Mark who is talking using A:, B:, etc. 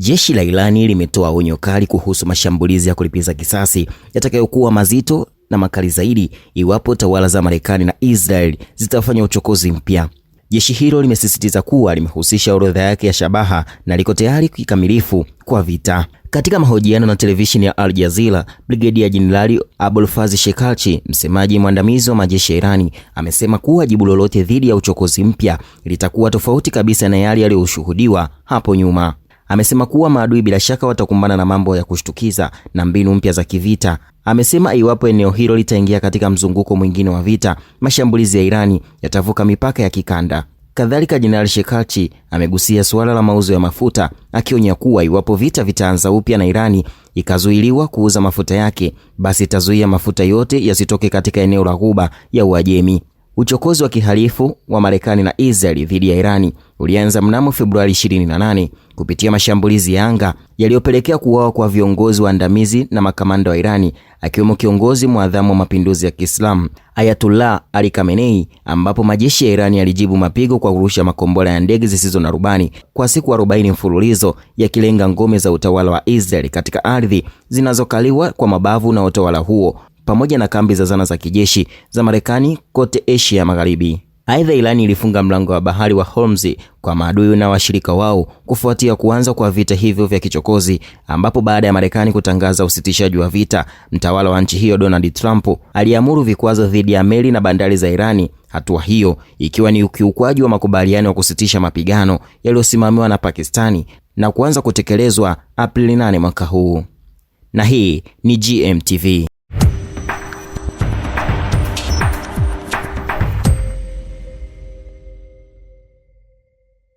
A: Jeshi la Irani limetoa onyo kali kuhusu mashambulizi ya kulipiza kisasi yatakayokuwa mazito na makali zaidi iwapo tawala za Marekani na Israel zitafanya uchokozi mpya. Jeshi hilo limesisitiza kuwa limehusisha orodha yake ya shabaha na liko tayari kikamilifu kwa vita. Katika mahojiano na televisheni ya Al Jazeera, Brigedia Jenerali Abolfazl Shekarchi, msemaji mwandamizi wa majeshi ya Irani, amesema kuwa jibu lolote dhidi ya uchokozi mpya litakuwa tofauti kabisa na yale yaliyoshuhudiwa hapo nyuma. Amesema kuwa maadui bila shaka watakumbana na mambo ya kushtukiza na mbinu mpya za kivita. Amesema iwapo eneo hilo litaingia katika mzunguko mwingine wa vita, mashambulizi ya Irani yatavuka mipaka ya kikanda. Kadhalika, Jenerali Shekarchi amegusia suala la mauzo ya mafuta, akionya kuwa iwapo vita vitaanza upya na Irani ikazuiliwa kuuza mafuta yake, basi itazuia mafuta yote yasitoke katika eneo la Ghuba ya Uajemi. Uchokozi wa kihalifu wa Marekani na Israel dhidi ya Irani ulianza mnamo Februari 28 kupitia mashambulizi ya anga yaliyopelekea kuuawa kwa viongozi waandamizi na makamanda wa Irani, akiwemo kiongozi mwadhamu wa mapinduzi ya Kiislamu Ayatollah Ali Khamenei, ambapo majeshi ya Irani yalijibu mapigo kwa kurusha makombora ya ndege zisizo na rubani kwa siku 40 mfululizo, yakilenga ngome za utawala wa Israel katika ardhi zinazokaliwa kwa mabavu na utawala huo, pamoja na kambi za zana za kijeshi za Marekani kote Asia Magharibi. Aidha, Irani ilifunga mlango wa bahari wa Hormuz kwa maadui na washirika wao kufuatia kuanza kwa vita hivyo vya kichokozi, ambapo baada ya Marekani kutangaza usitishaji wa vita, mtawala wa nchi hiyo Donald Trump aliamuru vikwazo dhidi ya meli na bandari za Irani, hatua hiyo ikiwa ni ukiukwaji wa makubaliano ya kusitisha mapigano yaliyosimamiwa na Pakistani na kuanza kutekelezwa Aprili 8 mwaka huu. Na hii ni GMTV.